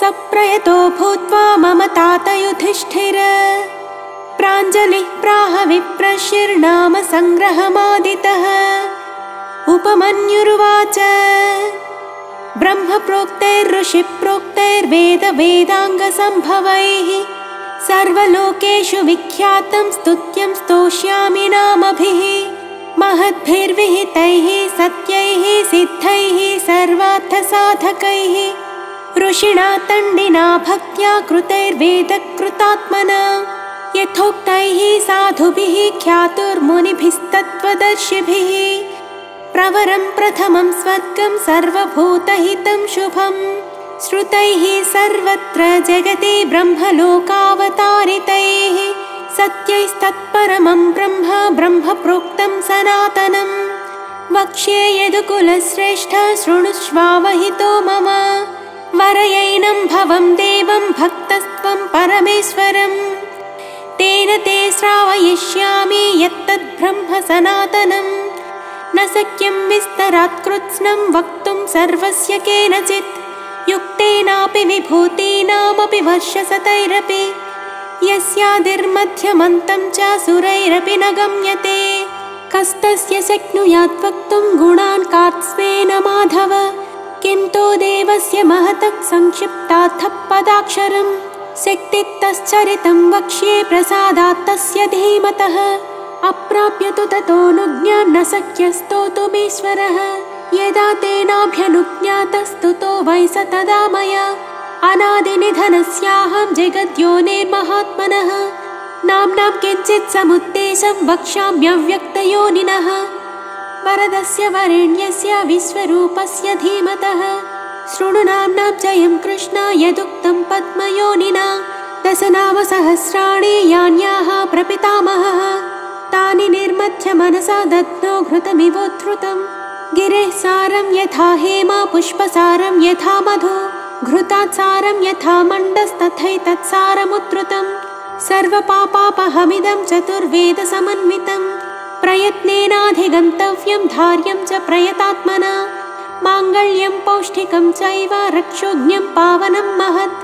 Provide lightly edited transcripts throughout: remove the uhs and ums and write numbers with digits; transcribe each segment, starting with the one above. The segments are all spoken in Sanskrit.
सप्रयतो भूत्वा मम तात युधिष्ठिर प्राञ्जलिः प्राह विप्रशिर्नाम संग्रहमादितः उपमन्युरुवाच ब्रह्म प्रोक्तैर्ऋषि प्रोक्तैर्वेद वेदाङ्गसम्भवैः सर्वलोकेषु विख्यातं स्तुत्यं स्तोष्यामि नामभिः महद्भिर्विहितैः सत्यैः सिद्धैः सर्वार्थसाधकैः ऋषिणा तण्डिना भक्त्या कृतैर्वेदकृतात्मना यथोक्तैः साधुभिः ख्यातुर्मुनिभिस्तत्त्वदर्शिभिः प्रवरं प्रथमं स्वर्गं सर्वभूतहितं शुभं श्रुतैः सर्वत्र जगति ब्रह्मलोकावतारितैः सत्यैस्तत्परमं ब्रह्म ब्रह्म प्रोक्तं सनातनं वक्ष्ये यदुकुलश्रेष्ठ शृणुष्वावहितो मम वरयैनं भवं देवं भक्तस्त्वं परमेश्वरम् तेन ते श्रावयिष्यामि यत्तद्ब्रह्म सनातनं न शक्यं विस्तरात् कृत्स्नं वक्तुं सर्वस्य केनचित् युक्तेनापि विभूतीनामपि वर्षशतैरपि यस्यादिर्मध्यमन्तं च सुरैरपि न गम्यते कस्तस्य शक्नुयात् वक्तुं गुणान् कार्त्स्वेन माधव किन्तु देवस्य महतः संक्षिप्तार्थः पदाक्षरं शक्तितश्चरितं वक्ष्ये प्रसादात् तस्य धीमतः अप्राप्य तु ततोऽनुज्ञान् न शक्यस्तोतुमीश्वरः यदा तेनाभ्यनुज्ञातस्तुतो वै स तदा मया अनादिनिधनस्याहं जगद्योनिर्महात्मनः नाम्नां किञ्चित् समुद्देशं वक्ष्याम्यव्यक्तयोनिनः वरदस्य वरेण्यस्य विश्वरूपस्य धीमतः शृणु नाम्नां जयं कृष्ण यदुक्तं पद्मयोनिना दशनामसहस्राणि यान्याः प्रपितामहः तानि निर्मथ्य मनसा दद्मो घृतमिवोद्धृतं गिरेः सारं यथा हेमा पुष्पसारं यथा मधु घृतात् सारं यथा मण्डस्तथैतत्सारमुद्धृतं सर्वपापापहमिदं चतुर्वेदसमन्वितं प्रयत्नेनाधिगन्तव्यं धार्यं च प्रयतात्मना माङ्गल्यं पौष्टिकं चैव रक्षोज्ञं पावनं महत्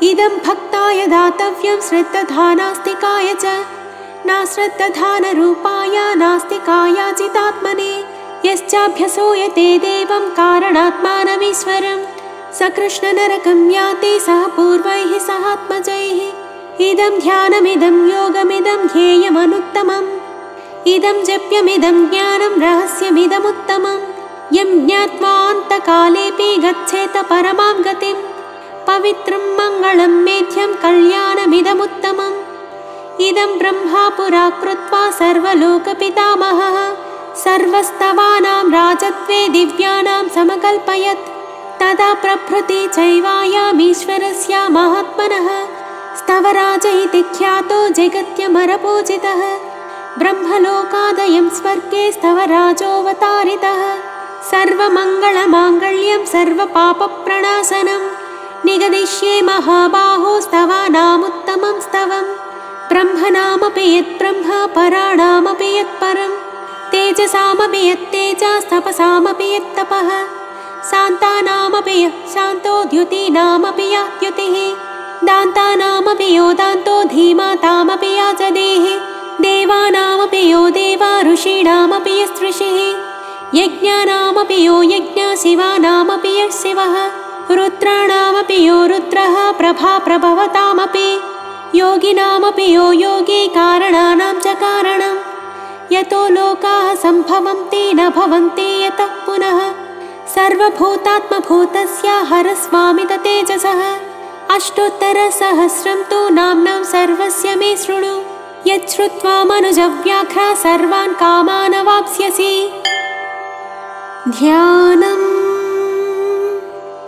इदं भक्ताय दातव्यं श्रद्धानास्तिकाय च नाश्रद्धानरूपाय नास्तिकायाचितात्मने यश्चाभ्यसूयते देवं कारणात्मानमीश्वरं स कृष्णनरकं याति सह पूर्वैः सहात्मजैः इदं ध्यानमिदं योगमिदं ध्येयमनुत्तमम् इदं जप्यमिदं ज्ञानं रहस्यमिदमुत्तमं यं ज्ञात्वान्तकालेऽपि गच्छेत परमां गतिं पवित्रं मङ्गलं मेध्यं कल्याणमिदमुत्तमम् इदं ब्रह्मा पुरा कृत्वा सर्वलोकपितामहः सर्वस्तवानां राजत्वे दिव्यानां समकल्पयत् तदा प्रभृति चैवायमीश्वरस्य महात्मनः स्तवराज इति ख्यातो जगत्यमरपूजितः ब्रह्मलोकादयं स्वर्गे स्तवराजोऽवतारितः सर्वमङ्गलमाङ्गल्यं सर्वपापप्रणाशनं निगदिष्ये महाबाहो स्तवानामुत्तमं स्तवम् ब्रह्मणामपि यद्ब्रह्म पराणामपि यत्परं तेजसामपि यत्तेजस्तपसामपि यत्तपः शान्तानामपि यः शान्तो द्युतीनामपि या द्युतिः दान्तानामपि यो दान्तो धीमातामपि या च देहि देवानामपि यो देवा ऋषीणामपि यस्ऋषिः यज्ञानामपि यो यज्ञ शिवानामपि यः शिवः रुद्राणामपि यो रुद्रः प्रभा प्रभवतामपि योगिनामपि यो योगी कारणानां च कारणं यतो लोकाः सम्भवन्ति न भवन्ति यतः पुनः सर्वभूतात्मभूतस्य हरस्वामित तेजसः अष्टोत्तरसहस्रं तु नाम्नां सर्वस्य मे शृणु यच्छ्रुत्वा मनुजव्याघ्रा सर्वान् कामान् अवाप्स्यसि ध्यानम्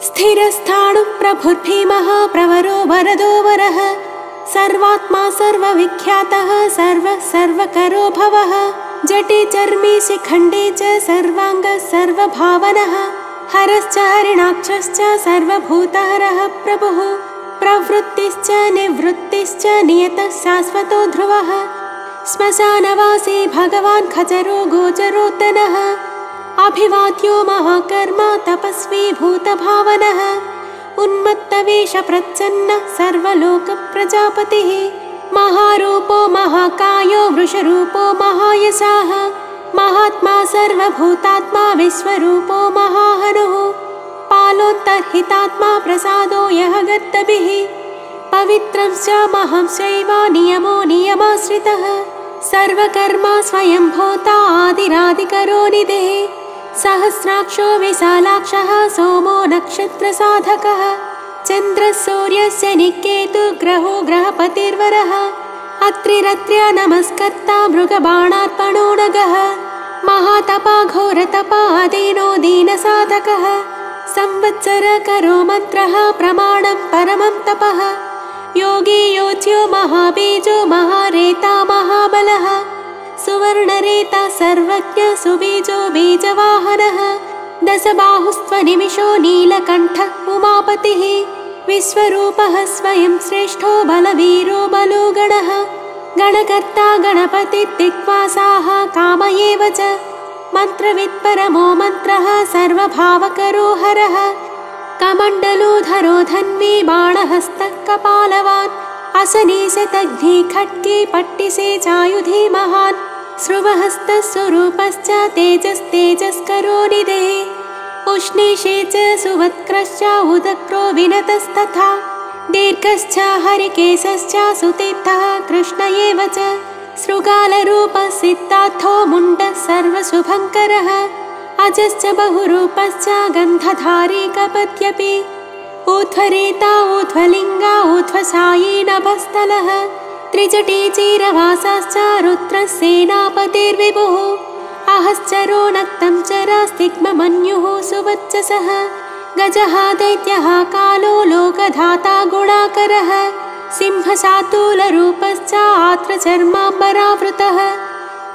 स्थिरस्थाणुः प्रभुर्भीमः प्रवरो वरदो वरः सर्वात्मा सर्वविख्यातः सर्वः सर्वकरो भवः जटे चर्मे शिखण्डे च सर्वाङ्गः सर्वभावनः हरश्च हरिणाक्षश्च सर्वभूतहरः प्रभुः प्रवृत्तिश्च निवृत्तिश्च नियतः शाश्वतो ध्रुवः श्मशानवासी भगवान् खचरो गोचरोत्तनः अभिवाद्यो महाकर्मा तपस्वी भूतभावनः उन्मत्तवेष प्रच्छन्न सर्वलोक प्रजापतिः महारूपो महाकायो वृषरूपो महायशाः महात्मा सर्वभूतात्मा विश्वरूपो महाहनुः पालोऽन्तर्हितात्मा प्रसादो यः गत्तभिः पवित्रं च महंश्चैव नियमो नियमाश्रितः सर्वकर्मा स्वयं भूता आदिरादिकरो निधिः सहस्राक्षो विशालाक्षः सोमो नक्षत्रसाधकः चन्द्रः सूर्यस्य निकेतु ग्रहो ग्रहपतिर्वरः अत्रिरत्र्य नमस्कर्ता मृगबाणार्पणो नगः महातपा घोरतपा दीनो दीनसाधकः संवत्सरकरो मन्त्रः प्रमाणं परमं तपः योगी योज्यो महाबीजो महारेता महाबलः सुवर्णरेता सर्वज्ञ सुबीजो बीजवाहनः दशबाहुस्त्वनिमिषो नीलकण्ठः उमापतिः विश्वरूपः स्वयं श्रेष्ठो बलवीरो बलो गणः गणकर्ता गणपतिर्दिक्वासाः काम एव च मन्त्रवित्परमो मन्त्रः सर्वभावकरो हरः कमण्डलूधरो धन्वी बाणहस्तः कपालवान् असनीशतघ्नी खड्गे पट्टिसे चायुधे महान् स्रुवहस्तः स्वरूपश्च तेजस्तेजस्करो निधेः उष्णीषे च सुवत्क्रश्च उदक्रो विनतस्तथा दीर्घश्च हरिकेशश्च सुतीर्थः कृष्ण एव च शृगालरूपः सिद्धार्थो मुण्डः सर्वशुभङ्करः अजश्च बहुरूपश्च गन्धधारी कपत्यपि ऊध्वरेता ऊध्वलिङ्गा ऊध्वशायी नभस्थलः त्रिजटी चीरवासाश्च रुद्रः सेनापतिर्विभुः अहश्चरो नक्तं चरास्तिग्ममन्युः सुवच्चसः गजः दैत्यः कालो लोकधाता गुणाकरः सिंहशातूलरूपश्च आर्द्रचर्माम्बरावृतः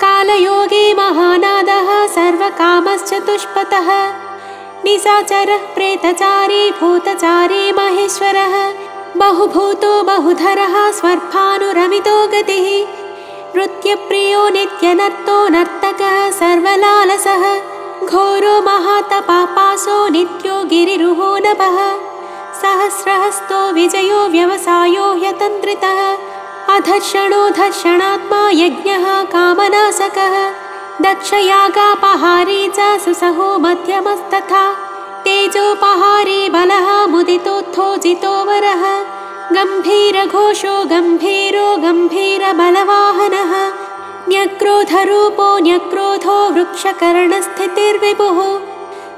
कालयोगी महानादः सर्वकामश्चतुष्पथः निशाचरः प्रेतचारी भूतचारी महेश्वरः बहुभूतो बहुधरः स्वर्भानुरमितो गतिः नृत्यप्रियो नित्यनर्तो नर्तकः सर्वलालसः घोरो महातपापासो नित्यो गिरिरुहो नभः सहस्रहस्तो विजयो व्यवसायो ह्यतन्त्रितः अधर्षणो धर्षणात्मा यज्ञः कामनाशकः दक्षयागापहारी च सुसहो मध्यमस्तथा तेजोपहारी बलः मुदितोत्थो जितो वरः गम्भीरघोषो गम्भीरो गम्भीरबलवाहनः न्यक्रोधरूपो न्यक्रोधो वृक्षकर्णस्थितिर्विभुः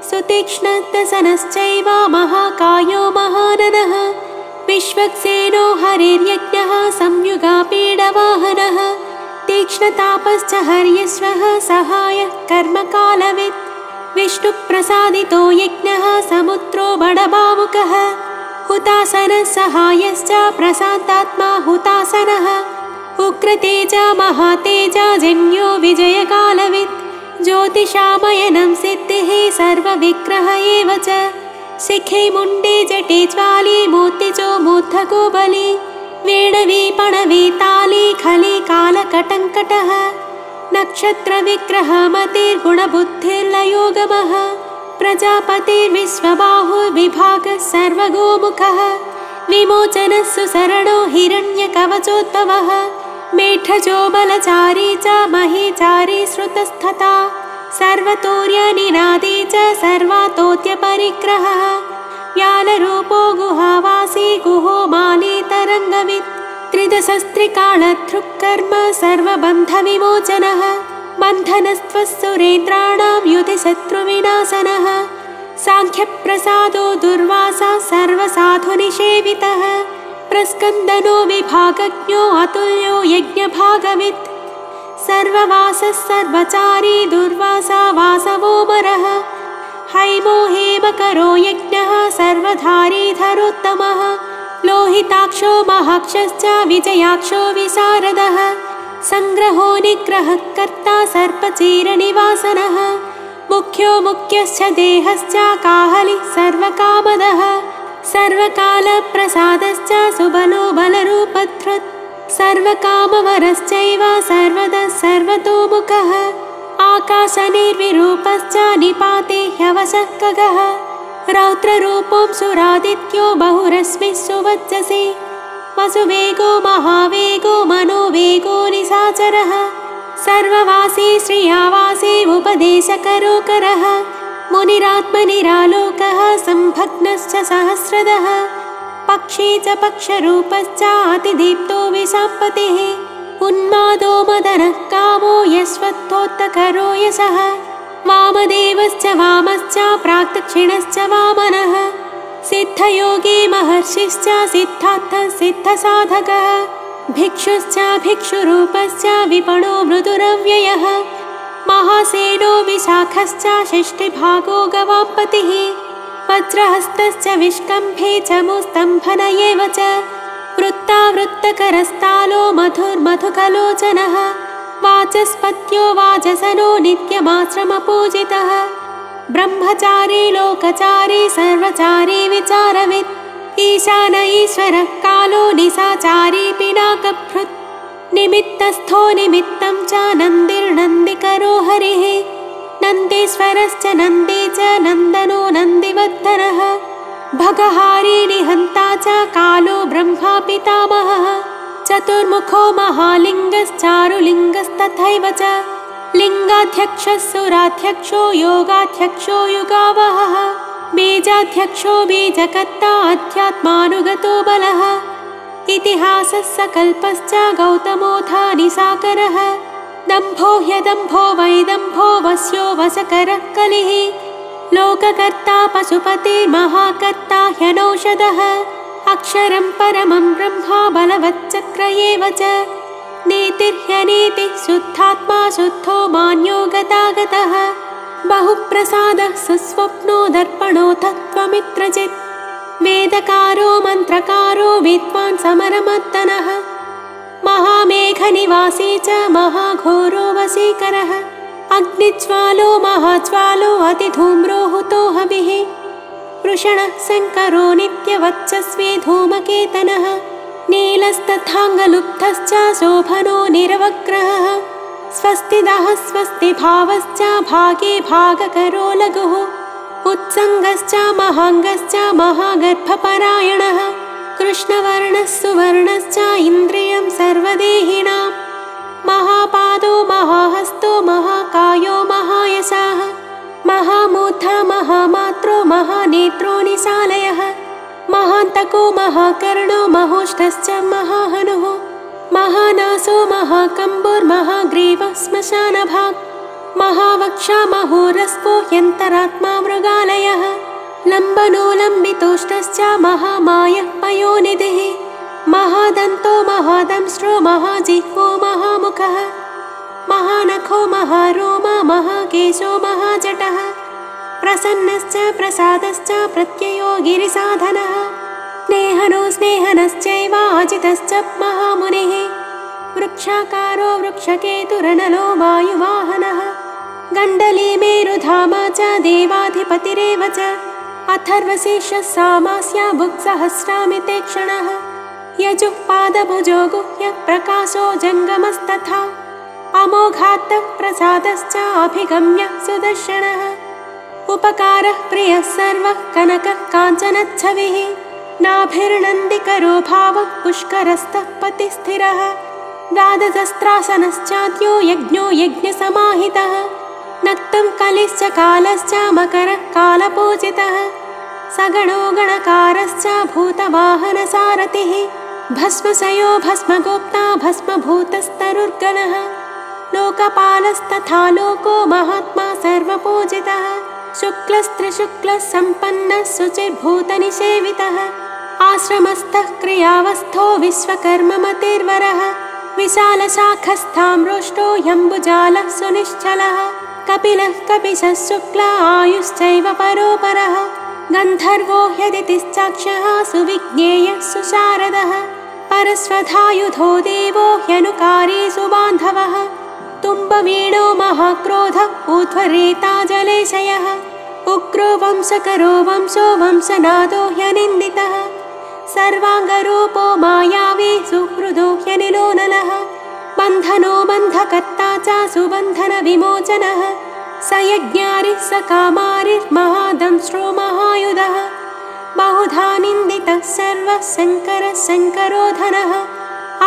सुतीक्ष्णदशनश्चैव महाकायो महाननः विश्वक्सेनो हरिर्यज्ञः संयुगापीडवाहनः तीक्ष्णतापश्च हर्यश्वः सहायः कर्मकालवित् विष्णुप्रसादितो यज्ञः समुद्रो बडबामुकः हुतासनः सहायश्च प्रशान्तात्मा हुतासनः उग्रतेजा महातेजा जन्यो विजयकालवित् ज्योतिषामयनं सिद्धिः सर्वविग्रह एव च शिखे मुण्डे जटे ज्वाली मोतिजो मूर्धको बली वेणवीपणवेताली खली कालकटङ्कटः नक्षत्रविग्रहमतिर्गुणबुद्धिर्लयोगमः प्रजापतिर्विश्वबाहुर्विभागः सर्वगोमुखः विमोचनः सुसरणो हिरण्यकवचोद्भवः मेढ्रजो बलचारी च महीचारी श्रुतस्तथा सर्वतोर्यनिनादी च सर्वातोत्यपरिग्रहः व्यालरूपो गुहावासी गुहो माली तरङ्गवित् त्रिदशस्त्रिकालधृक्कर्म सर्वबन्धविमोचनः बन्धनस्त्वस्सुरेन्द्राणां युधि शत्रुविनाशनः साङ्ख्यप्रसादो दुर्वासा सर्वसाधुनिषेवितः प्रस्कन्दनो विभागज्ञो अतुल्यो यज्ञभागवित् सर्ववासः सर्वचारी दुर्वासा वासवोमरः हैमो हेमकरो यज्ञः सर्वधारी धरोत्तमः लोहिताक्षो महाक्षश्च विजयाक्षो विशारदः सङ्ग्रहो निग्रहः कर्ता सर्पचीरनिवासनः मुख्यो मुख्यश्च देहश्च काहलिः सर्वकामदः सर्वकालप्रसादश्च सुबलो बलरूपधृत् सर्वकामवरश्चैव सर्वदः सर्वतोमुखः आकाशनिर्विरूपश्च निपाते ह्यवशः खगः रौद्ररूपों सुरादित्यो बहुरश्मिः सुवज्जसे वसुवेगो महावेगो मनोवेगो निशाचरः सर्ववासी श्रियावासी उपदेशकरोकरः मुनिरात्मनिरालोकः संभग्नश्च सहस्रदः पक्षी च पक्षरूपश्च अतिदीप्तो विशाम्पतिः उन्मादो मदनः कामो यस्वत्थोत्तकरो यशः वामदेवश्च वामश्च प्राक्दक्षिणश्च वामनः सिद्धयोगी महर्षिश्च सिद्धार्थः सिद्धसाधकः भिक्षुश्च भिक्षुरूपश्च विपणो मृदुरव्ययः महासेनो विशाखश्च षष्ठिभागो गवाम्पतिः वज्रहस्तश्च विष्कम्भे चमुस्तम्भन एव च वृत्तावृत्तकरस्तालो मधुर्मधुकलोचनः वाचस्पत्यो वाजसनो नित्यमाश्रमपूजितः ब्रह्मचारी लोकचारी सर्वचारी विचारवित् ईशान ईश्वरः कालो निशाचारी पिनाकभृत् निमित्तस्थो निमित्तं च नन्दिर्नन्दिकरो हरिः नन्दीश्वरश्च नन्दी च नन्दनो नन्दिवर्धनः भगहारी निहन्ता च कालो ब्रह्मा पितामहः चतुर्मुखो महालिङ्गश्चारुलिङ्गस्तथैव च लिङ्गाध्यक्षः सुराध्यक्षो योगाध्यक्षो युगावहः बीजाध्यक्षो बीजकर्ता अध्यात्मानुगतो बलः इतिहासः सकल्पश्च गौतमोऽथ निशाकरः दम्भो ह्यदम्भो वैदम्भो वस्यो वशकरः कलिः लोककर्ता पशुपते महाकर्ता ह्यनौषधः अक्षरं परमं ब्रह्मा बलवच्चक्र एव च नीतिर्ह्यनीतिः शुद्धात्मा शुद्धो मान्यो गतागतः बहुप्रसादः सुस्वप्नो दर्पणो तत्त्वमित्रचित् वेदकारो मन्त्रकारो विद्वान् समरमर्दनः महामेघनिवासी च महाघोरो वशीकरः अग्निज्वालो महाज्वालो अतिधूम्रो हुतो हविः वृषणः शङ्करो नित्यवच्चस्वी धूमकेतनः नीलस्तथाङ्गलुब्धश्च शोभनो निरवग्रहः स्वस्तिदः स्वस्तिभावश्च भागे भागकरो लघुः उत्सङ्गश्च महाङ्गश्च महागर्भपरायणः कृष्णवर्णः सुवर्णश्च इन्द्रियं सर्वदेहिनां महापादो महाहस्तो महाकायो महायशाः महामूर्धा महामात्रो महानेत्रो निशालयः महान्तको महाकर्णो महोष्ठश्च महाहनुः महानासो महाकम्बुर्महाग्रीवः श्मशानभाक् महावक्षा महोरस्को यन्तरात्मा मृगालयः लम्बनो लम्बितोष्टश्च महामायः पयोनिधिः महादन्तो महादंष्ट्रो महाजिह्वो महामुखः महानखो महारोमा महाकेशो महाजटः प्रसन्नश्च प्रसादश्च प्रत्ययो गिरिसाधनः स्नेहनो स्नेहनश्चैव अजितश्च महामुनिः वृक्षाकारो वृक्षकेतुरनलो वायुवाहनः गण्डली मेरुधामा च देवाधिपतिरेव च अथर्वशीर्षः सामास्या भुक्सहस्रामिते क्षणः यजुः पादभुजो गुह्यः प्रकाशो जङ्गमस्तथा अमोघात्तः प्रसादश्च अभिगम्य सुदर्शनः उपकारः प्रियः सर्वः कनकः काञ्चनच्छविः नाभिर्नन्दिकरो भावः पुष्करस्थः पतिस्थिरः द्वादशस्त्रासनश्चाद्यो यज्ञो यज्ञसमाहितः नक्तं कलिश्च कालश्च मकरः कालपूजितः सगणो गणकारश्च भूतवाहनसारथिः भस्मशयो भस्मगोप्ता भस्मभूतस्तरुर्गणः लोकपालस्तथा लोको महात्मा सर्वपूजितः शुक्लस्त्रिशुक्लः सम्पन्नः शुचिर्भूतनिषेवितः आश्रमस्थः क्रियावस्थो विश्वकर्ममतिर्वरः विशालशाखस्थाम्रोष्टो यम्बुजालः सुनिश्चलः कपिलः कपिशः शुक्ल आयुश्चैव परोपरः गन्धर्वो ह्यदितिश्चाक्षः सुविज्ञेयः सुशारदः परस्वधायुधो देवो ह्यनुकारी सुबान्धवः तुम्बवीणो महाक्रोधः ऊर्ध्वरेता जलेशयः उग्रो वंशकरो वंशो वंशनादो ह्यनिन्दितः सर्वाङ्गरूपो मायावी सुहृदो ह्यनिलो नलः बन्धनो बन्धकर्ता च सुबन्धनविमोचनः स यज्ञारिः स कामारिर्महादंष्ट्रो महायुधः बहुधा निन्दितः सर्वः शङ्करः शङ्करोधनः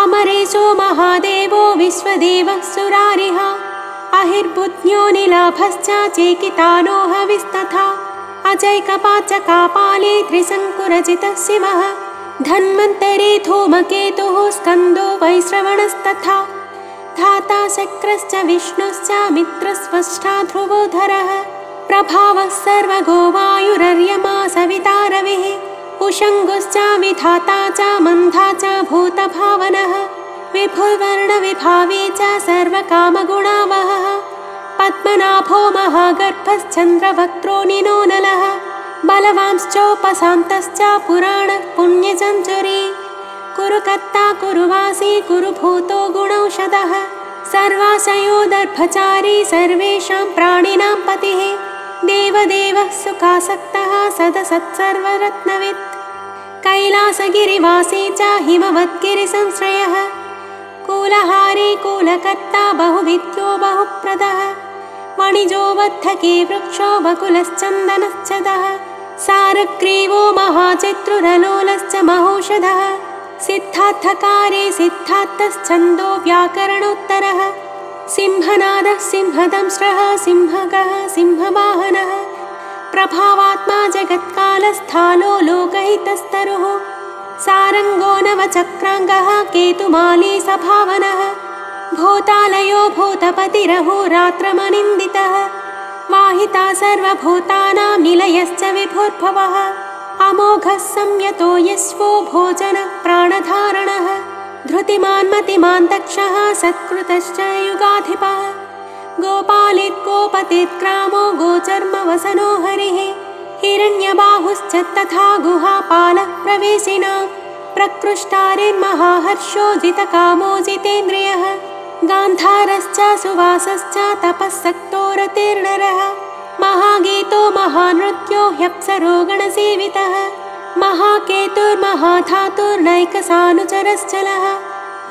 अमरेशो महादेवो विश्वदेवः सुरारिः अहिर्बुद्ध्यो निलाभश्च चेकितानो हविस्तथा अजैकपाचकापाले त्रिशङ्कुरजितः शिवः धन्वन्तरे धूमकेतुः स्कन्दो वैश्रवणस्तथा धाता शक्रश्च विष्णुश्च मित्रस्वष्टा ध्रुवोधरः प्रभावः सर्वगो वायुरर्यमा सविता रविः उषङ्गुश्च विधाता च मन्धा च भूतभावनः विभुर्वर्णविभावे च सर्वकामगुणावहः पद्मनाभो महागर्भश्चन्द्रवक्त्रो निनोनलः बलवांश्चोपशान्तश्च पुराणः पुण्यचञ्चुरी कुरुकर्ता कुरुवासी कुरुभूतो गुणौषधः सर्वाशयो दर्भचारी सर्वेषां प्राणिनां पतिः देवदेवः सुखासक्तः सदसत्सर्वरत्नवित् कैलासगिरिवासी च हिमवद्गिरिसंश्रयः कूलहारी कूलकर्ता बहुविद्यो बहुप्रदः वणिजो वर्धके वृक्षो बकुलश्चन्दनश्चदः सारग्रीवो महाचतुरलोलश्च महौषधः सिद्धार्थकारे सिद्धार्थश्छन्दो व्याकरणोत्तरः सिंहनादः सिंहदंष्ट्रः सिंहगः सिंहवाहनः प्रभावात्मा जगत्कालस्थालो लोकहितस्तरुः सारङ्गो नवचक्राङ्गः केतुमाली सभावनः भूतालयो भूतपतिरहोरात्रमनिन्दितः वाहिता सर्वभूतानां निलयश्च विभुर्भवः अमोघः संयतो यस्वो भोजनः प्राणधारणः धृतिमान् मतिमान् दक्षः सत्कृतश्च युगाधिपः गोपालिर्गोपतिर्ग्रामो गोचर्मवसनो हरिः हिरण्यबाहुश्च तथा गुहापालः प्रवेशिनां प्रकृष्टारिर्महाहर्षो जितकामो जितेन्द्रियः गान्धारश्च सुवासश्च तपःसक्तो रतिर्नरः महागीतो महानृत्यो ह्यप्सरो गणसेवितः महाकेतुर्महाधातुर्नैकसानुचरश्चलः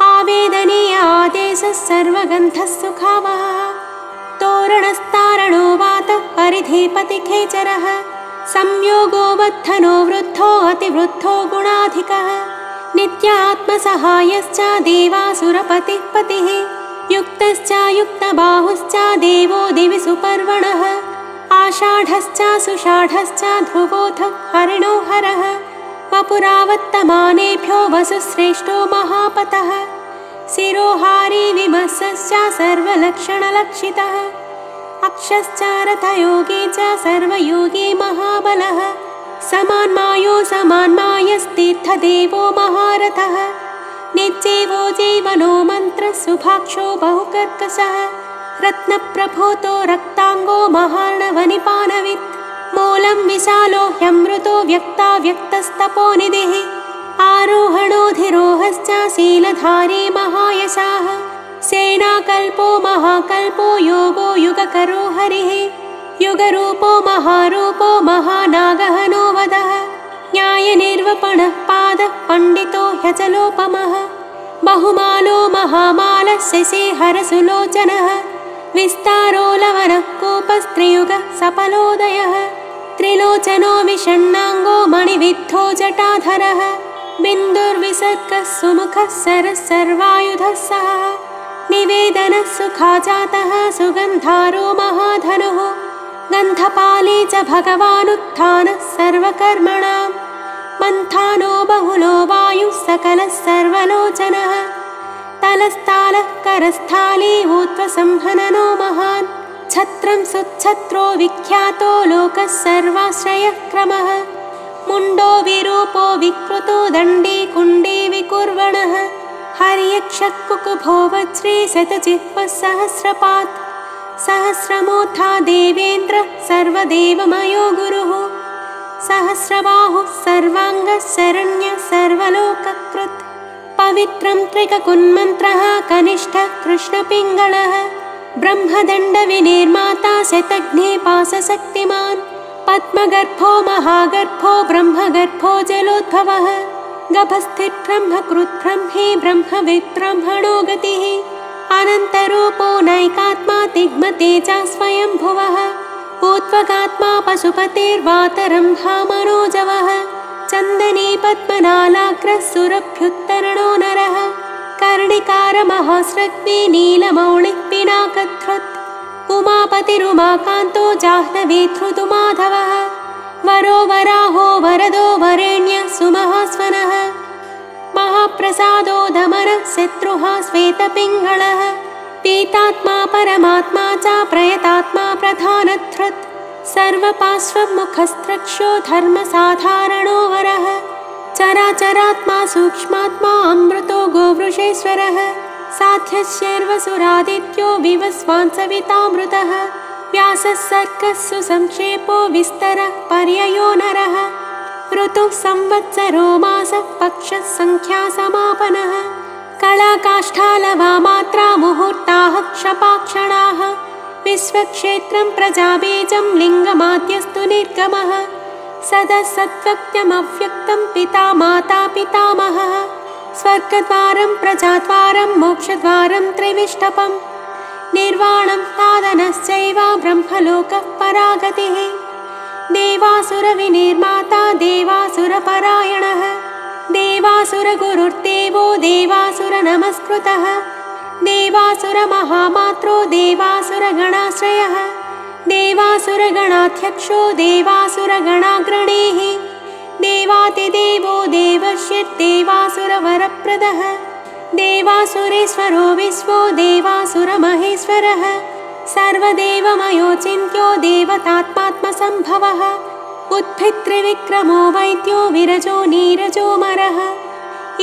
आवेदनीय आदेशः सर्वगन्धः सुखावहः तोरणस्तारणो वातः परिधिपतिखेचरः संयोगो बद्धनो वृद्धो अतिवृद्धो गुणाधिकः नित्यात्मसहायश्च देवासुरपतिः पतिः युक्तश्च युक्तबाहुश्च देवो दिवि सुपर्वणः आषाढश्च सुषाढश्च ध्रुवोऽथ हरिणो हरः वपुरावत्तमानेभ्यो वसुश्रेष्ठो महापतः शिरोहारी विमर्शश्च सर्वलक्षणलक्षितः अक्षश्च रथयोगी च सर्वयोगी महाबलः समान्मायो समान्मायस्तीर्थदेवो महारथः निज्जीवो जीवनो मन्त्रसुभाक्षो बहुकर्कशः रत्नप्रभूतो रक्ताङ्गो महार्णवनिपानवित् मूलं विशालो ह्यमृतो व्यक्ताव्यक्तस्तपोनिधिः आरोहणोऽधिरोहश्च शीलधारी महायशाः सेनाकल्पो महाकल्पो योगो युगकरो हरिः युगरूपो महारूपो महानागहनो वदः न्यायनिर्वपणः पादः पण्डितो ह्यचलोपमः बहुमालो महामालः शशिहरसुलोचनः विस्तारो लवनः कूपस्त्रियुगः सफलोदयः त्रिलोचनो विषण्णाङ्गो मणिविद्धो जटाधरः बिन्दुर्विसर्गः सुमुखः सरः सर्वायुधः सः निवेदनः सुखाजातः सुगन्धारो महाधनुः गन्धपाली च भगवानुत्थानः सर्वकर्मणां मन्थानो बहुलो वायुः सकलः सर्वलोचनः तलस्तालः करस्थाली ऊर्ध्वसंहननो महान् छत्रं सुच्छत्रो विख्यातो लोकः सर्वाश्रयः क्रमः मुण्डो विरूपो विकृतो दण्डी कुण्डी विकुर्वणः हर्यक्षः कुकुभो वज्रे शतजिह्वः सहस्रपात् सहस्रमूर्धा देवेन्द्र सर्वदेवमयो गुरुः सहस्रबाहुः सर्वाङ्गः शरण्यः सर्वलोककृत् पवित्रं त्रिककुन्मन्त्रः कनिष्ठः कृष्णपिङ्गळः ब्रह्मदण्डविनिर्माता शतघ्नेपाशशक्तिमान् पद्मगर्भो महागर्भो ब्रह्मगर्भो जलोद्भवः गभस्थिर्ब्रह्मकृद्ब्रह्मे ब्रह्मविद्ब्रह्मणो गतिः अनन्तरूपो नैकात्मा तिग्मतेजा स्वयं स्वयंभुवः ऊत्वगात्मा पशुपतिर्वातरंभा मनोजवः चन्दने पद्मनालाग्रः सुरभ्युत्तरणो नरः कर्णिकारमहास्रग्वी नीलमौळिः पिनाकधृत् उमापतिरुमाकान्तो जाह्नवीधृतुमाधवः वरो वराहो वरदो वरेण्यः सुमहास्वनः महाप्रसादो दमनः शत्रुः श्वेतपिङ्गळः पीतात्मा परमात्मा च प्रयतात्मा प्रधानधृत् सर्वपार्श्वमुखस्त्रक्षो धर्मसाधारणो वरः चराचरात्मा सूक्ष्मात्मा अमृतो गोवृषेश्वरः साध्यशर्वसुरादित्यो विवस्वान् सवितामृतः व्यासः सर्गः सुसंक्षेपो विस्तरः पर्ययो नरः ऋतुः संवत्सरो मासः पक्षः संख्यासमापनः कलाकाष्ठालवामात्रा मुहूर्ताः क्षपाक्षणाः विश्वक्षेत्रं प्रजाबीजं लिङ्गमाद्यस्तु निर्गमः सदसद्व्यक्त्यमव्यक्तं पिता माता पितामहः स्वर्गद्वारं प्रजाद्वारं मोक्षद्वारं त्रिविष्टपं निर्वाणं साधनश्चैव ब्रह्मलोकः परागतिः देवासुरविनिर्माता देवासुरपरायणः देवासुरगुरुर्देवो देवासुरनमस्कृतः देवासुरमहामात्रो देवासुरगणाश्रयः देवासुरगणाध्यक्षो देवासुरगणाग्रणीः देवातिदेवो देवश्चिद्देवासुरवरप्रदः देवासुरेश्वरो विश्वो देवासुरमहेश्वरः सर्वदेवमयो चिन्त्यो देवतात्मात्मसम्भवः उद्भित्रिविक्रमो वैद्यो विरजो नीरजोमरः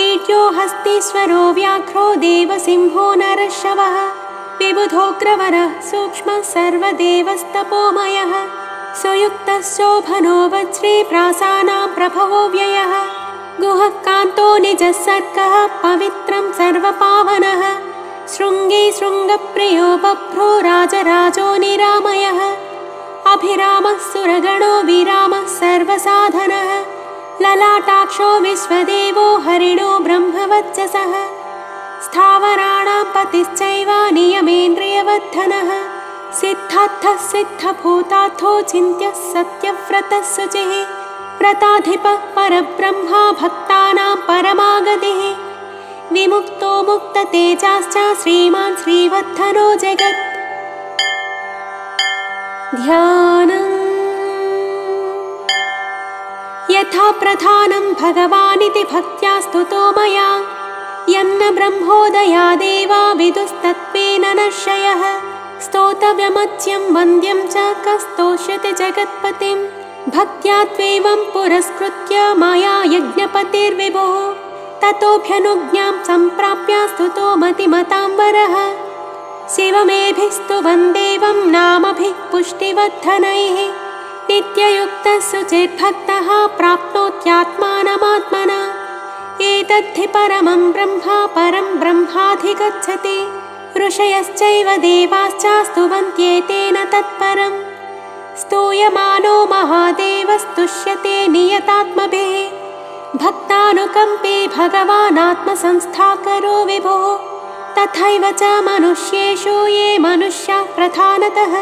ईड्यो हस्तीश्वरो व्याघ्रो देवसिंहो नरशवः विबुधोग्रवरः सूक्ष्मः सर्वदेवस्तपोमयः सुयुक्तः शोभनो वज्रे प्रासानां प्रभवो व्ययः गुहः कान्तो निजः सर्गः पवित्रं सर्वपावनः शृङ्गे शृङ्गप्रियो बभ्रो राजराजो निरामयः अभिरामः सुरगणो विरामः सर्वसाधनः ललाटाक्षो विश्वदेवो हरिणो ब्रह्मवच्चसः स्थावराणां पतिश्चैव नियमेन्द्रियवर्धनः सिद्धार्थः सिद्धभूतार्थो चिन्त्यः सत्यव्रतः शुचिः व्रताधिपः परब्रह्मा भक्तानां परमागतिः विमुक्तो मुक्ततेजाश्च श्रीमान् श्रीवर्धनो जगत् ध्यानम् यथा प्रधानं भगवानिति भक्त्या स्तुतो मया यन्न ब्रह्मोदयादेवा विदुस्तत्त्वेन नश्ययः स्तोतव्यमच्यं वन्द्यं च कस्तोष्यति जगत्पतिं भक्त्या त्वेवं पुरस्कृत्य मया यज्ञपतिर्विभुः ततोऽभ्यनुज्ञां सम्प्राप्य स्तुतो मतिमतां वरः शिवमेभिस्तुवन् देवं नामभिः पुष्टिवर्धनैः नित्ययुक्तः शुचिर्भक्तः प्राप्नोत्यात्मानमात्मना एतद्धि परमं ब्रह्म परं ब्रह्माधिगच्छति ऋषयश्चैव देवाश्च स्तुवन्त्येतेन तत्परम् स्तूयमानो महादेवस्तुष्यते नियतात्मभिः भक्तानुकम्पे भगवानात्मसंस्थाकरो विभुः तथैव च मनुष्येषु ये मनुष्याः प्रधानतः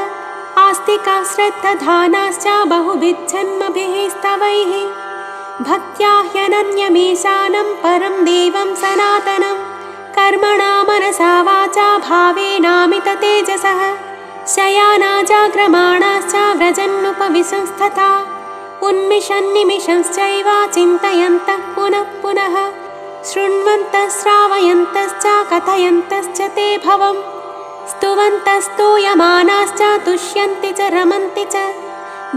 आस्तिकाः श्रद्धधानाश्च बहुभिज्जन्मभिः स्तवैः भक्त्या ह्यनन्यमीशानं परं देवं सनातनं कर्मणा मनसा वाचा भावेनामिततेजसः शयाना जाग्रमाणाश्च व्रजन्नुपविशंस्तथा उन्मिषन्निमिषंश्चैव चिन्तयन्तः पुनः पुनः शृण्वन्तः श्रावयन्तश्च कथयन्तश्च ते भवम् स्तुवन्तस्तूयमानाश्च तुष्यन्ति च रमन्ति च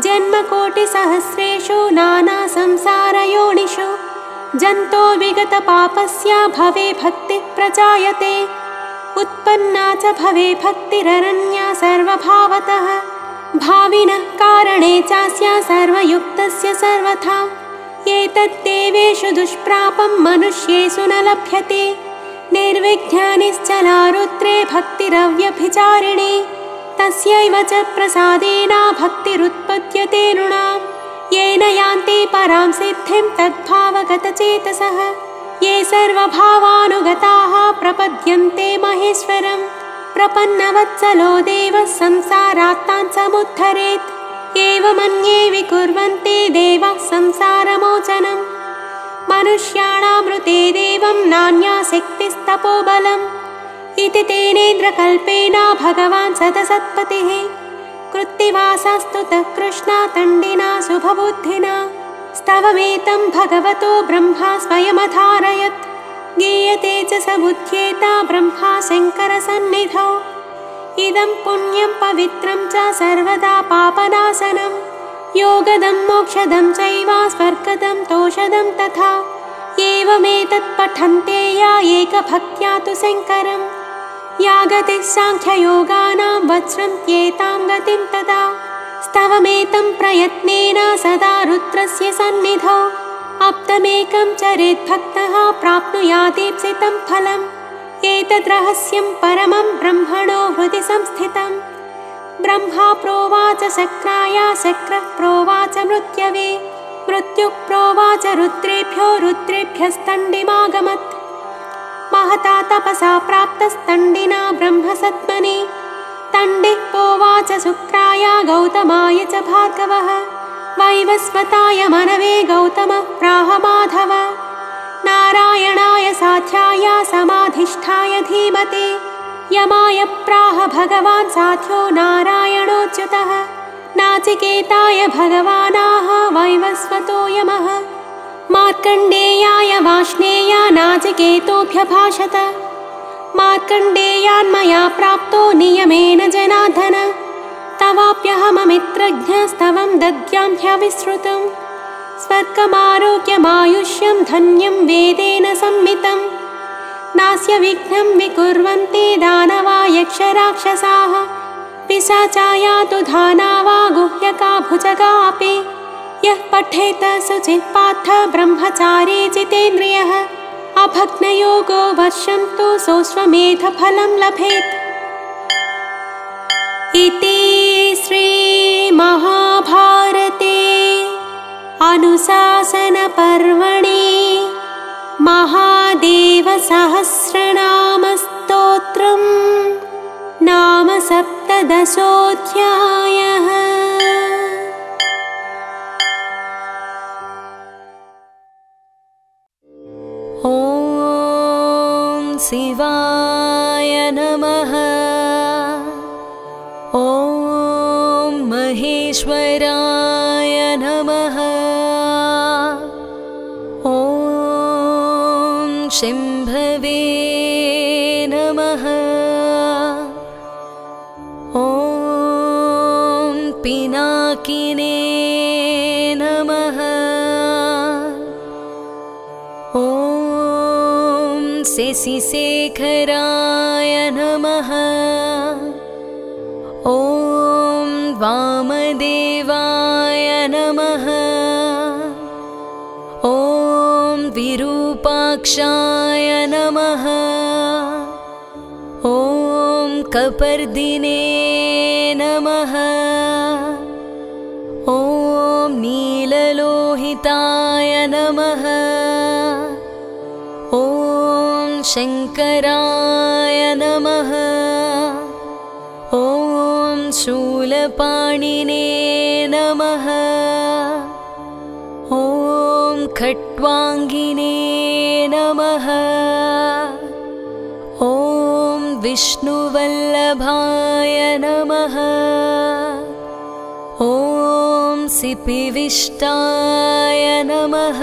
जन्मकोटिसहस्रेषु नानासंसारयोनिषु जन्तो विगतपापस्य भवे भक्तिः प्रजायते उत्पन्ना च भवे भक्तिररण्या सर्वभावतः भाविनः कारणे चास्य सर्वयुक्तस्य सर्वथा एतद्देवेषु दुष्प्रापं मनुष्येषु न लभ्यते निर्विघ्नानिश्चला रुद्रे भक्तिरव्यभिचारिणी तस्यैव च प्रसादेन भक्तिरुत्पद्यते नृणां येन यान्ति परां सिद्धिं तद्भावगतचेतसः ये सर्वभावानुगताः प्रपद्यन्ते महेश्वरं प्रपन्नवत्सलो देवः संसारात् तान् स समुद्धरेत् एवमन्ये विकुर्वन्ति देवाः संसारमोचनम् मनुष्याणामृते देवं नान्या शक्तिस्तपोबलम् इति तेनेन्द्रकल्पेन भगवान् सदसत्पतिः कृत्तिवासस्तुतः कृष्णा तण्डिना शुभबुद्धिना स्तवमेतं भगवतो ब्रह्मा स्वयमधारयत् गीयते च समुद्येता ब्रह्मा शङ्करसन्निधौ इदं पुण्यं पवित्रं च सर्वदा पापनाशनं योगदं मोक्षदं चैव स्वर्गदं तोषदं तथा एवमेतत् पठन्ते या एकभक्त्या तु शङ्करं या गतिः साङ्ख्ययोगानां वज्रन्त्येतां गतिं तदा स्तवमेतं प्रयत्नेन सदा रुद्रस्य सन्निधौ आप्तमेकं चरेत् भक्तः प्राप्नुयादीप्सितं फलम् एतद् रहस्यं परमं ब्रह्मणो हृदि संस्थितं ब्रह्मा प्रोवाच शक्राय शक्रः प्रोवाच मृत्यवे मृत्युः प्रोवाच रुद्रेभ्यो रुद्रेभ्यस्तण्डिमागमत् महता तपसा प्राप्तस्तण्डिना ब्रह्मसत्मने तण्डिः प्रोवाच शुक्राय गौतमाय च भार्गवः वैवस्वताय मनवे गौतमः प्राह माधव नारायणाय साध्याय समाधिष्ठाय धीमते यमाय प्राह भगवान् साध्यो नारायणोच्युतः नाचिकेताय भगवानाह वैवस्वतो यमः मार्कण्डेयाय वाष्णेय नाचिकेतोऽभ्यभाषत मार्कण्डेयान्मया प्राप्तो नियमेन जनार्दन तवाप्यहममित्रज्ञस्तवं दद्यां ह्यविश्रुतम् स्वर्गमारोग्यमायुष्यं धन्यं वेदेन सम्मितं नास्य विघ्नं विकुर्वन्ति दानवा यक्षराक्षसाः पिशाचाया तु धानावा गुह्यका भुजगापि यः पठेत शुचिः पार्थ ब्रह्मचारी जितेन्द्रियः अभग्नयोगो वर्षं तु सोऽश्वमेधफलं लभेत् इति श्रीमहाभारते अनुशासनपर्वणि महादेवसहस्रनामस्तोत्रं नाम सप्तदशोऽध्यायः। ॐ शिवाय नमः। ॐ महेश्वराय नमः। ॐ शम्भवे नमः। ॐ पिनाकिने नमः। ॐ शशिशेखराय नमः। ॐ वामदेवाय नमः। ॐ विरूपाक्षाय नमः। ॐ कपर्दिने नमः। ॐ नीललोहिताय नमः। ॐ शङ्कराय नमः। ॐ शूलपाणिने नमः। ॐ खट्वाङ्गिने नमः। ॐ विष्णुवल्लभाय नमः। ॐ सिपिविष्टाय नमः।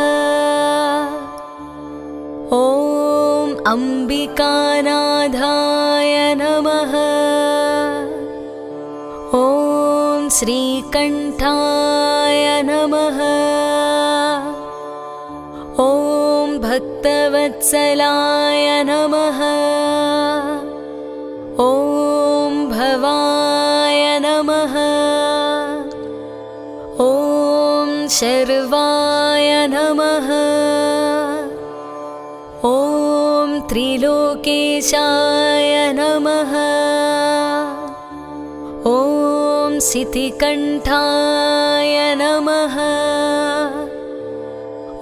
ॐ अम्बिकानाथाय नमः। ॐ श्रीकण्ठाय नमः। ॐ भक्तवत्सलाय नमः। ॐ भवाय नमः। ॐ शर्वाय नमः। ॐ त्रिलोकेशाय नमः। ॐ शितिकण्ठाय नमः।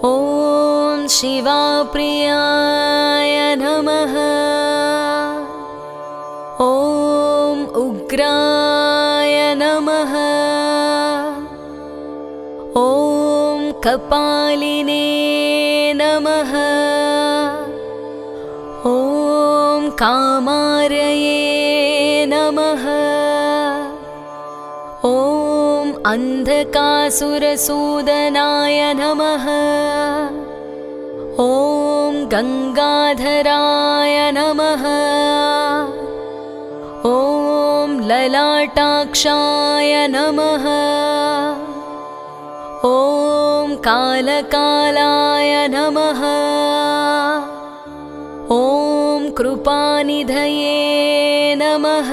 ॐ शिवाप्रियाय नमः। ॐ उग्राय नमः। कपालिने नमः। ॐ कामारये नमः। ॐ अन्धकासुरसूदनाय नमः। ॐ गङ्गाधराय नमः। ॐ ललाटाक्षाय नमः। ॐ कालकालाय नमः। ॐ कृपानिधये नमः।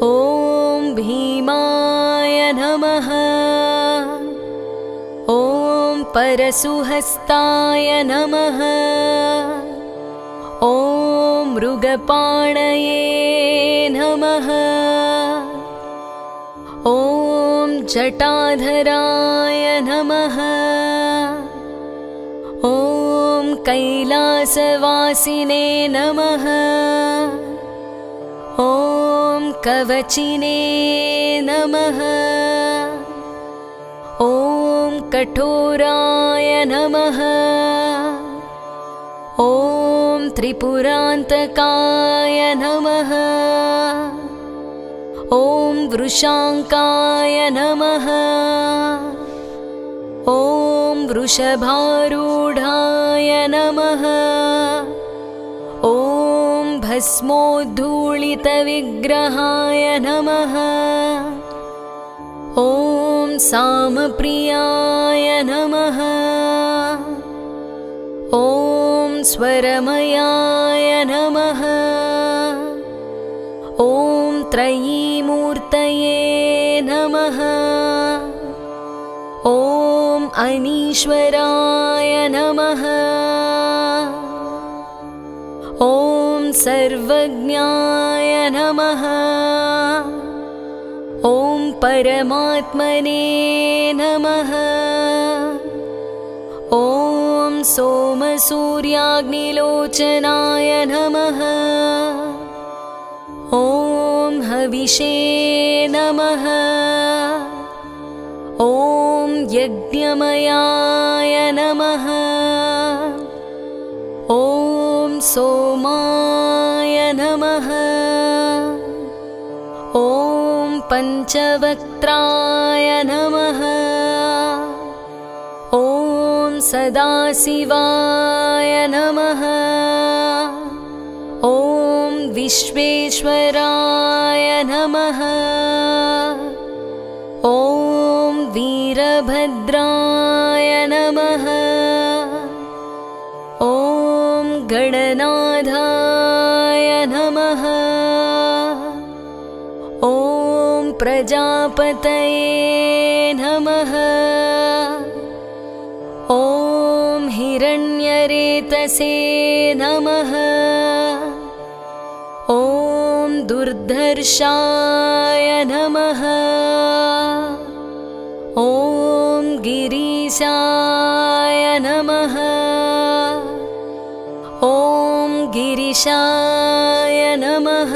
ॐ भीमाय नमः। ॐ परशुहस्ताय नमः। ॐ मृगपाणये नमः। ॐ जटाधराय नमः। ॐ कैलासवासिने नमः। ॐ कवचिने नमः। ॐ कठोराय नमः। ॐ त्रिपुरान्तकाय नमः। ॐ वृषाङ्काय नमः। ॐ वृषभारूढाय नमः। ॐ भस्मोद्धूलितविग्रहाय नमः। ॐ सामप्रियाय नमः। ॐ स्वरमयाय नमः। ॐ त्रयीमूर्तये नमः। ॐ अनीश्वराय नमः। ॐ सर्वज्ञाय नमः। ॐ परमात्मने नमः। ॐ सोमसूर्याग्निलोचनाय नमः। ॐ हविषे नमः। ॐ यज्ञमयाय नमः। ॐ सोमाय नमः। ॐ पञ्चवक्त्राय नमः। ॐ सदाशिवाय नमः। ॐ विश्वेश्वराय नमः। ॐ वीरभद्राय नमः। ॐ गणनाथाय नमः। ॐ प्रजापतये नमः। ॐ हिरण्यरेतसे नमः। ॐ दुर्धर्षाय नमः। ॐ गिरीशाय नमः। ॐ गिरिशाय नमः।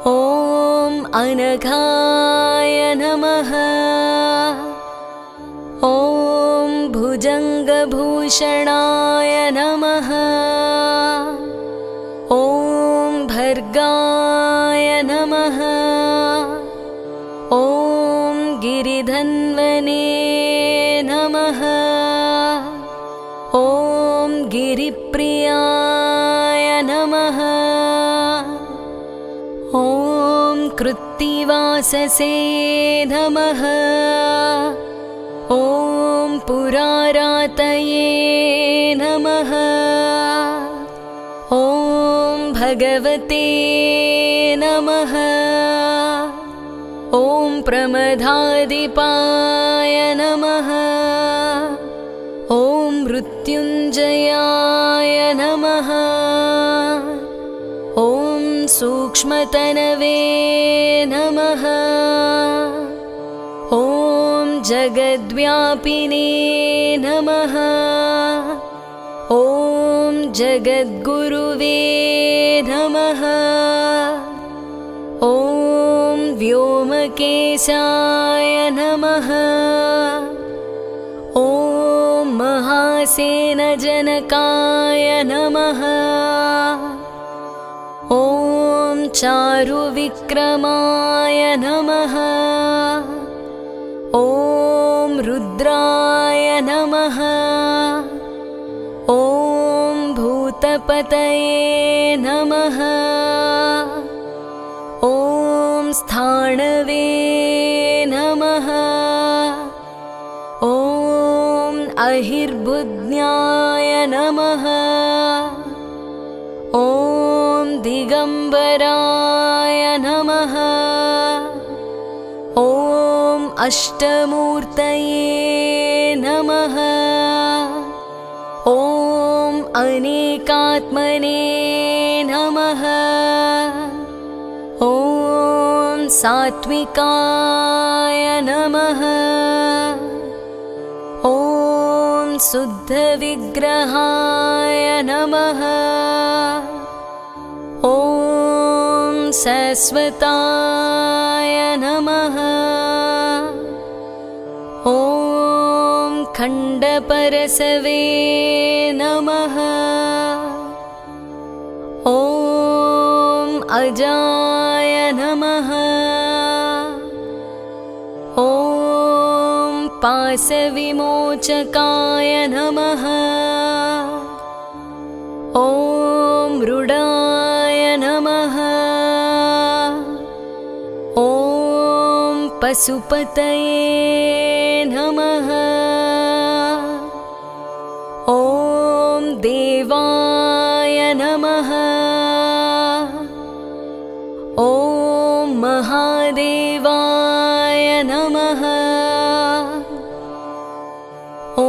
ॐ अनघाय नमः। ॐ भुजङ्गभूषणाय नमः। ॐ भर्गाय नमः। ॐ गिरिधन्वने नमः। ॐ गिरिप्रियाय नमः। ॐ कृत्तिवाससे नमः। ॐ पुरारातये नमः। ॐ भगवते नमः। ॐ प्रमदाधिपाय नमः। ॐ मृत्युञ्जयाय नमः। ॐ सूक्ष्मतनवे नमः। ॐ जगद्व्यापिने नमः। ॐ जगद्गुरुवे नमः। ॐ व्योमकेशाय नमः। ॐ महासेनजनकाय नमः। ॐ चारुविक्रमाय नमः। ॐ रुद्राय नमः। ॐ भूतपतये नमः। ॐ स्थाणवे नमः। ॐ अहिर्बुद्ध्याय नमः। ॐ दिगम्बराय नमः। ॐ अष्टमूर्तये नमः। ॐ अनेकात्मने नमः। ॐ सात्विकाय नमः। ॐ शुद्धविग्रहाय नमः। ॐ शाश्वताय नमः। ॐ खण्डपरशवे नमः। ॐ अजाय नमः। ॐ पाशविमोचकाय नमः। ॐ मृडाय नमः। ॐ पशुपतये नमः। ॐ देवाय नमः। ॐ महादेवाय नमः। ॐ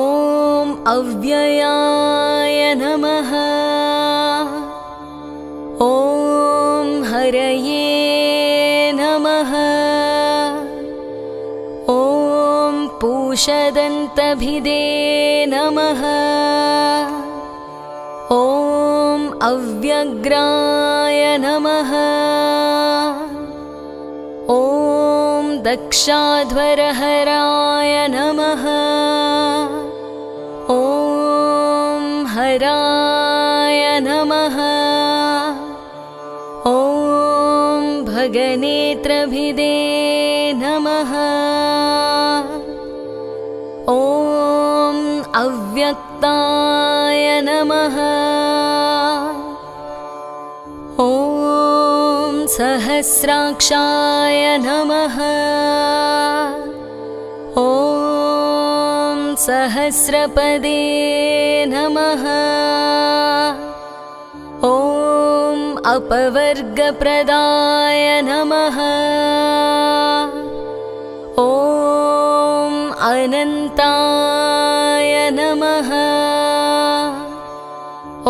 अव्ययाय नमः। ॐ हरये नमः। ॐ पूषदन्तभिदे नमः। ॐ अव्यग्राय नमः। ॐ दक्षाध्वरहराय नमः। ॐ हराय नमः। ॐ भगनेत्रभिदे नमः। ॐ अव्यक्ताय नमः। ॐ सहस्राक्षाय नमः। ॐ सहस्रपदे नमः। ॐ अपवर्गप्रदाय नमः। ॐ अनन्ताय नमः।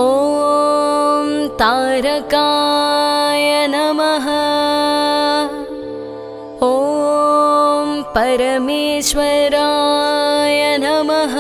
ॐ तारकाय नमः। ॐ परमेश्वराय नमः।